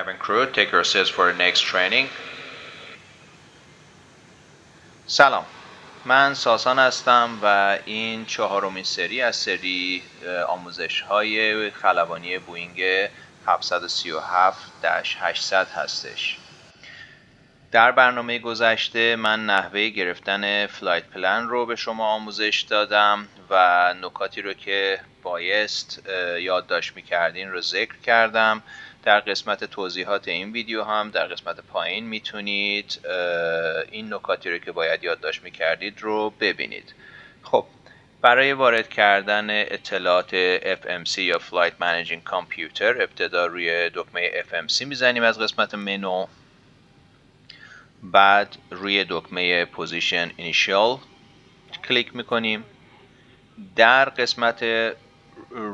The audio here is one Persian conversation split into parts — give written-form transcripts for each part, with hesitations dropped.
Cabin crew, take your seats for the next training. سلام، من ساسان هستم و این چهارمین سری از سری آموزش‌های خلبانی بوئینگ 737-800 هستش. در برنامه گذشته من نحوه گرفتن فلایت پلن رو به شما آموزش دادم و نکاتی رو که بایست یادداشت می‌کردین رو ذکر کردم. در قسمت توضیحات این ویدیو هم در قسمت پایین میتونید این نکاتی رو که باید یادداشت می‌کردید رو ببینید. خب، برای وارد کردن اطلاعات FMC یا Flight Managing Computer ابتدا روی دکمه FMC میزنیم از قسمت منو، بعد روی دکمه Position Initial کلیک میکنیم. در قسمت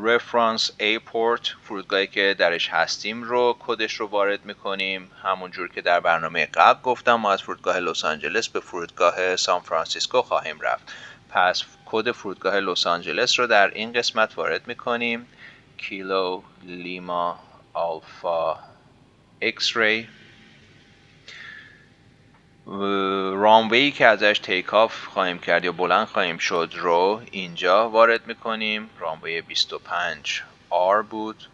Reference Airport فرودگاهی که درش هستیم رو کدش رو وارد میکنیم. همون جور که در برنامه قبل گفتم ما از فرودگاه لس آنجلس به فرودگاه سان فرانسیسکو خواهیم رفت. پس کد فرودگاه لس آنجلس رو در این قسمت وارد میکنیم. کیلو لیما آلفا ایکس ری. رانویی که ازش تیک آف خواهیم کرد یا بلند خواهیم شد رو اینجا وارد میکنیم. رانوی 25 R بود.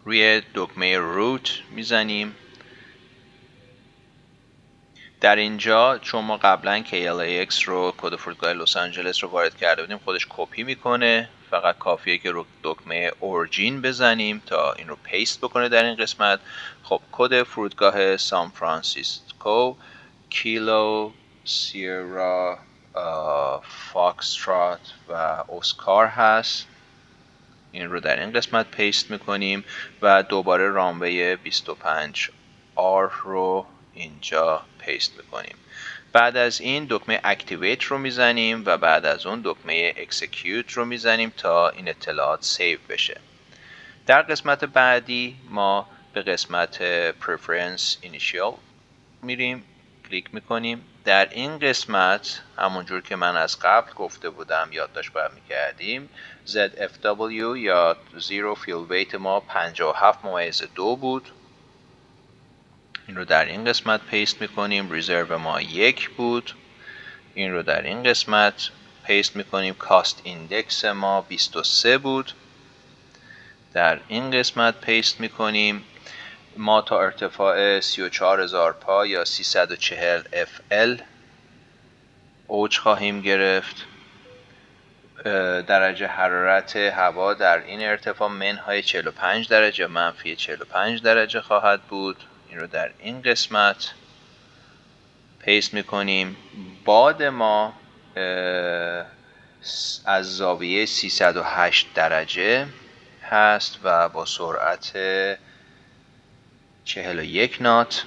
روی دکمه روت میزنیم. در اینجا چون ما قبلا KLAX رو کد فرودگاه لس آنجلس رو وارد کرده بودیم خودش کپی میکنه. فقط کافیه که رو دکمه اورجین بزنیم تا این رو پیست بکنه در این قسمت. خب کد فرودگاه سان فرانسیسکو کیلو سیرا فاکسترات و اسکار هست. این رو در این قسمت پیست میکنیم و دوباره رانوی 25 R رو اینجا پیست میکنیم. بعد از این دکمه اکتیویت رو میزنیم و بعد از اون دکمه اکسیکیوت رو میزنیم تا این اطلاعات سیو بشه. در قسمت بعدی ما به قسمت پرفرنس اینیشیال میریم، کلیک میکنیم. در این قسمت همونجور که من از قبل گفته بودم یادداشت باید میکردیم ZFW یا زیرو فیل ویت ما 57/2 بود. این رو در این قسمت پیست میکنیم. ریزرو ما 1 بود. این رو در این قسمت پیست میکنیم. کاست ایندکس ما 23 بود. در این قسمت پیست میکنیم. ما تا ارتفاع 34,000 پا یا 340 FL اوج خواهیم گرفت. درجه حرارت هوا در این ارتفاع منهای 45 درجه منفی 45 درجه خواهد بود. این رو در این قسمت پیست میکنیم. باد ما از زاویه 308 درجه هست و با سرعت 41 نات.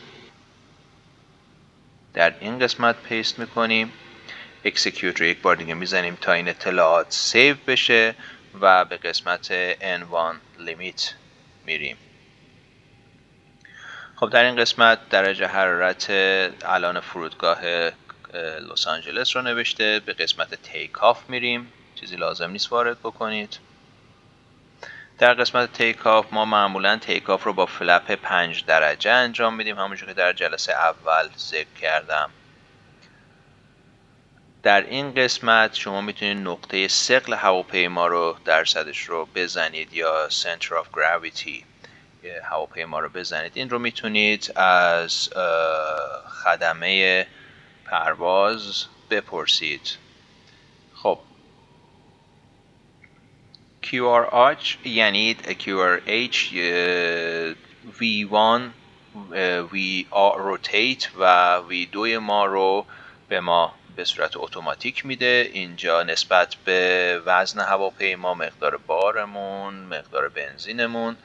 در این قسمت پیست میکنیم. اکسیکیوت رو یک بار دیگه میزنیم تا این اطلاعات سیو بشه و به قسمت N1 لیمیت میریم. خب در این قسمت درجه حرارت الان فرودگاه لس آنجلس رو نوشته. به قسمت تیک آف میریم. چیزی لازم نیست وارد بکنید. در قسمت تیک آف ما معمولا تیک آف رو با فلپ 5 درجه انجام میدیم همونجور که در جلسه اول ذکر کردم. در این قسمت شما میتونید نقطه ثقل هواپیما رو درصدش رو بزنید یا center of gravity هواپیما رو بزنید. این رو میتونید از خدمه پرواز بپرسید. خب QRH یعنی QRH V1 V rotate و V2 ما رو به ما به صورت اتوماتیک میده. اینجا نسبت به وزن هواپیما، مقدار بارمون، مقدار بنزینمون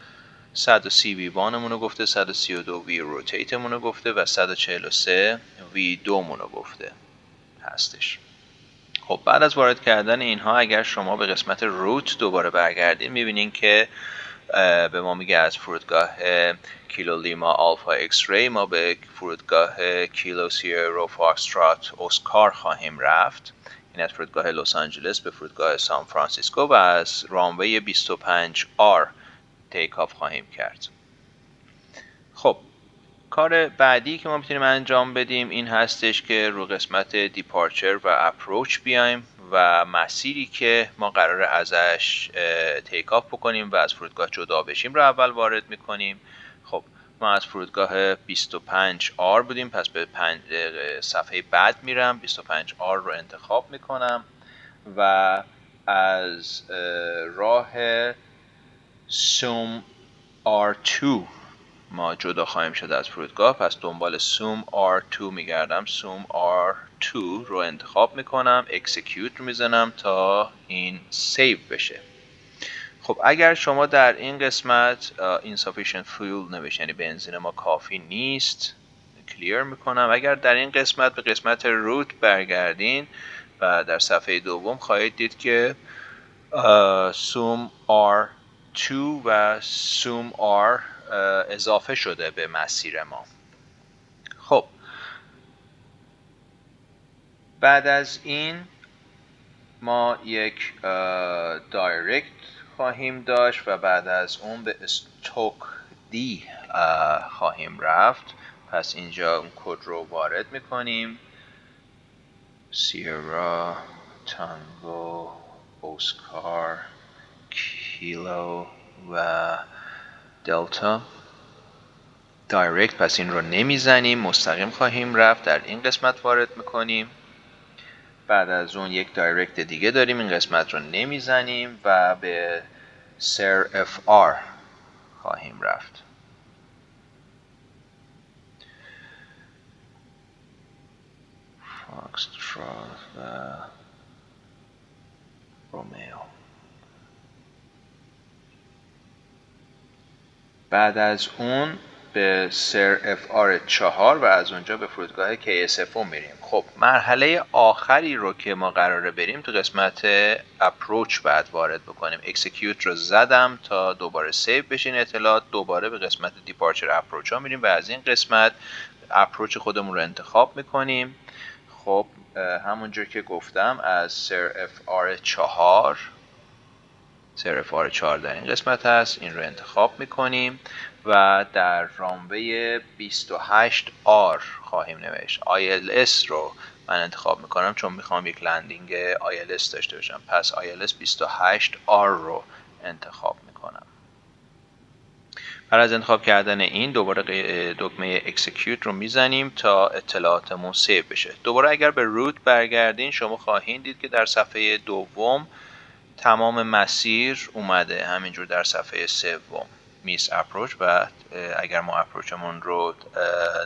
130 V1 مون رو گفته، 132 V روتیت مون رو گفته و 143 V2 مون رو گفته هستش. خب بعد از وارد کردن اینها اگر شما به قسمت روت دوباره برگردید میبینین که به ما میگه از فرودگاه کیلو لیما آلفا ایکس ری ما به فرودگاه کیلو سیرا فاکسترات اسکار خواهیم رفت. این از فرودگاه لس آنجلس به فرودگاه سان فرانسیسکو و از رانوی 25 R تیک آف خواهیم کرد. کار بعدی که ما میتونیم انجام بدیم این هستش که رو قسمت دیپارچر و اپروچ بیایم و مسیری که ما قراره ازش تیک آف بکنیم و از فرودگاه جدا بشیم رو اول وارد میکنیم. خب ما از فرودگاه 25R بودیم، پس به صفحه بعد میرم، 25R رو انتخاب میکنم و از راه سوم R2 ما جدا خواهیم شد از فرودگاه. پس دنبال سوم R2 میگردم، سوم R2 رو انتخاب میکنم، اکسیکیوت رو میزنم تا این سیو بشه. خب اگر شما در این قسمت insufficient fuel نوشته، یعنی بنزین ما کافی نیست، کلیر میکنم. اگر در این قسمت به قسمت روت برگردین و در صفحه دوم خواهید دید که سوم R2 و سوم R اضافه شده به مسیر ما. خب بعد از این ما یک دایرکت خواهیم داشت و بعد از اون به استوک دی خواهیم رفت. پس اینجا اون کد رو وارد میکنیم، سیرا تانگو اسکار کیلو و دلتا دایرکت. پس این رو نمیزنیم، مستقیم خواهیم رفت، در این قسمت وارد میکنیم. بعد از اون یک دایرکت دیگه داریم، این قسمت رو نمیزنیم و به سر اف آر خواهیم رفت. فاکسترات و رومیو. بعد از اون به سر اف آر 4 و از اونجا به فرودگاه KSFO میریم. خب مرحله آخری رو که ما قراره بریم تو قسمت اپروچ بعد وارد بکنیم. اکسیکیوت رو زدم تا دوباره سیو بشین اطلاعات، دوباره به قسمت دیپارچر اپروچ ها میریم و از این قسمت اپروچ خودمون رو انتخاب میکنیم. خب همونجور که گفتم از سر اف آر 4 در این قسمت هست، این رو انتخاب میکنیم و در رانوی 28R خواهیم نوشت. ILS رو من انتخاب میکنم چون میخوام یک لندینگ ILS داشته باشم، پس ILS 28R رو انتخاب میکنم. بعد از انتخاب کردن این دوباره دکمه اکسیکیوت رو میزنیم تا اطلاعاتمون سیو بشه. دوباره اگر به روت برگردین شما خواهید دید که در صفحه دوم تمام مسیر اومده، همینجور در صفحه سوم میس اپروچ. و اگر ما اپروچمون رو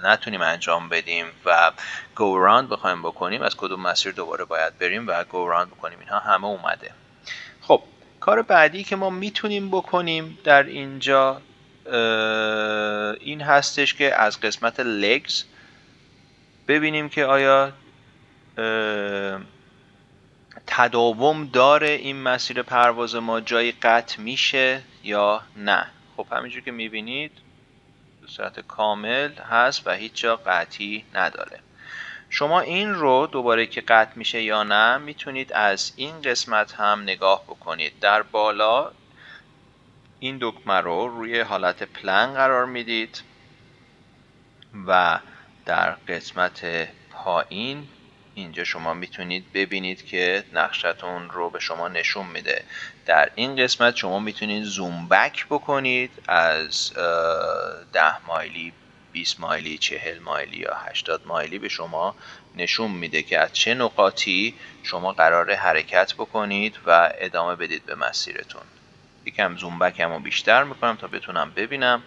نتونیم انجام بدیم و گو راند بخوایم بکنیم، از کدوم مسیر دوباره باید بریم و گو راند بکنیم، اینها همه اومده. خب کار بعدی که ما میتونیم بکنیم در اینجا این هستش که از قسمت لگز ببینیم که آیا تداوم داره این مسیر پرواز ما، جایی قطع میشه یا نه. خب همینجور که میبینید به صورت کامل هست و هیچ جا قطعی نداره. شما این رو دوباره که قطع میشه یا نه میتونید از این قسمت هم نگاه بکنید. در بالا این دکمه رو روی حالت پلن قرار میدید و در قسمت پایین اینجا شما میتونید ببینید که نقشتون رو به شما نشون میده. در این قسمت شما میتونید زوم بک بکنید از 10 مایلی، 20 مایلی، 40 مایلی یا 80 مایلی به شما نشون میده که از چه نقاطی شما قراره حرکت بکنید و ادامه بدید به مسیرتون. یکم زوم بکم رو بیشتر میکنم تا بتونم ببینم.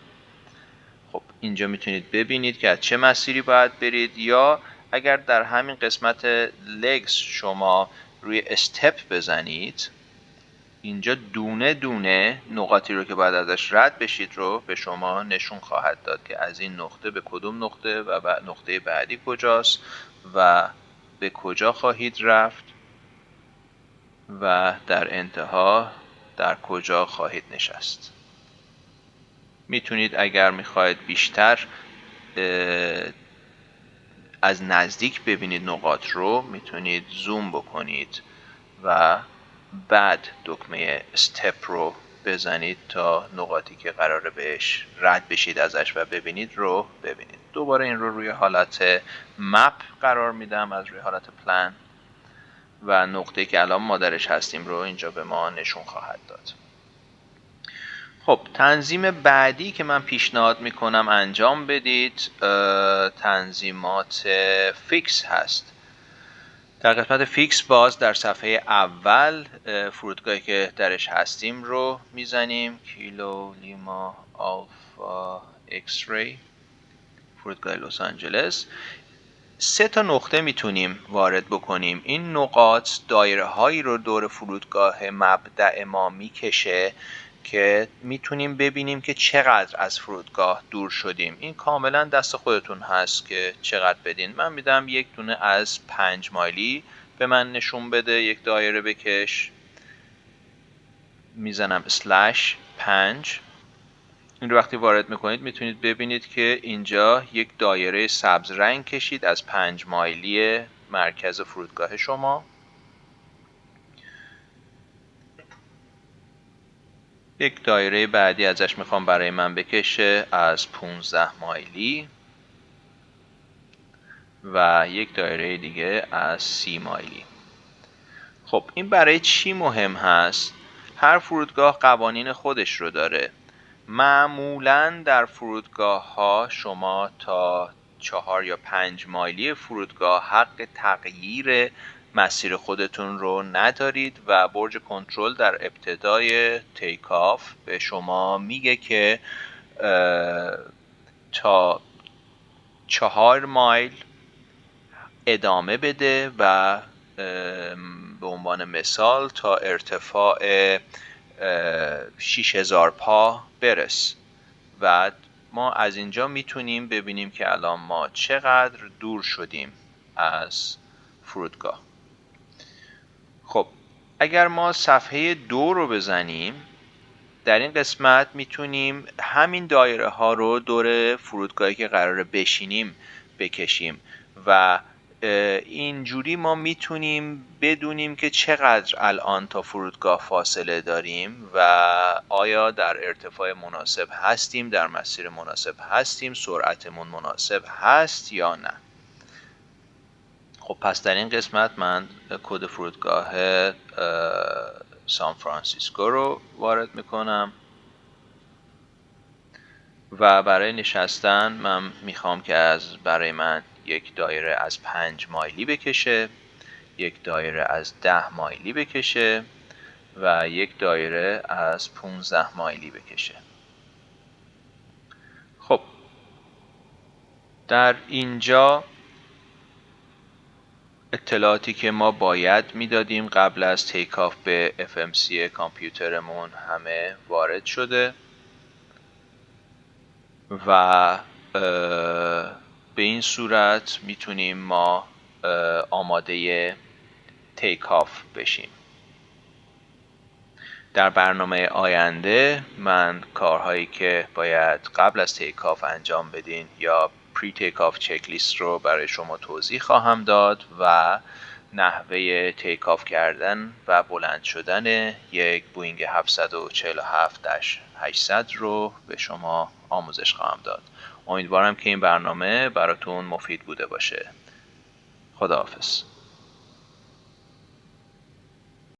خب اینجا میتونید ببینید که از چه مسیری باید برید، یا اگر در همین قسمت لگز شما روی استپ بزنید، اینجا دونه دونه نقاطی رو که باید ازش رد بشید رو به شما نشون خواهد داد که از این نقطه به کدوم نقطه و نقطه بعدی کجاست و به کجا خواهید رفت و در انتها در کجا خواهید نشست. میتونید اگر میخواید بیشتر از نزدیک ببینید نقاط رو، میتونید زوم بکنید و بعد دکمه استپ رو بزنید تا نقاطی که قراره بهش رد بشید ازش و ببینید رو ببینید. دوباره این رو روی حالت مپ قرار میدم از روی حالت پلان و نقطه‌ای که الان ما درش هستیم رو اینجا به ما نشون خواهد داد. خب تنظیم بعدی که من پیشنهاد میکنم انجام بدید تنظیمات فیکس هست. در قسمت فیکس باز در صفحه اول فرودگاهی که درش هستیم رو میزنیم، کیلو لیما آلفا ایکس ری، فرودگاه لس آنجلس. 3 تا نقطه میتونیم وارد بکنیم. این نقاط دایره هایی رو دور فرودگاه مبدأ ما میکشه که میتونیم ببینیم که چقدر از فرودگاه دور شدیم. این کاملا دست خودتون هست که چقدر بدین. من میدم یک دونه از 5 مایلی به من نشون بده، یک دایره بکش، میزنم /5. این رو وقتی وارد میکنید میتونید ببینید که اینجا یک دایره سبز رنگ کشید از 5 مایلی مرکز فرودگاه شما. یک دایره بعدی ازش میخوام برای من بکشه از 15 مایلی و یک دایره دیگه از 30 مایلی. خب این برای چی مهم هست؟ هر فرودگاه قوانین خودش رو داره. معمولاً در فرودگاه ها شما تا 4 یا 5 مایلی فرودگاه حق تغییر مسیر خودتون رو ندارید و برج کنترل در ابتدای تیک آف به شما میگه که تا 4 مایل ادامه بده و به عنوان مثال تا ارتفاع 6000 پا برس و ما از اینجا میتونیم ببینیم که الان ما چقدر دور شدیم از فرودگاه. خب اگر ما صفحه 2 رو بزنیم در این قسمت میتونیم همین دایره ها رو دور فرودگاهی که قراره بشینیم بکشیم و اینجوری ما میتونیم بدونیم که چقدر الان تا فرودگاه فاصله داریم و آیا در ارتفاع مناسب هستیم، در مسیر مناسب هستیم، سرعتمون مناسب هست یا نه. خب پس در این قسمت من کد فرودگاه سان فرانسیسکو رو وارد میکنم و برای نشستن من میخوام که برای من یک دایره از 5 مایلی بکشه، یک دایره از 10 مایلی بکشه و یک دایره از 15 مایلی بکشه. خب در اینجا اطلاعاتی که ما باید میدادیم قبل از تیک آف به FMC کامپیوترمون همه وارد شده و به این صورت میتونیم ما آماده تیک آف بشیم. در برنامه آینده من کارهایی که باید قبل از تیک آف انجام بدین یا پری تیک آف چک لیست رو برای شما توضیح خواهم داد و نحوه تیک آف کردن و بلند شدن یک بوینگ 747-800 رو به شما آموزش خواهم داد. امیدوارم که این برنامه براتون مفید بوده باشه. خداحافظ.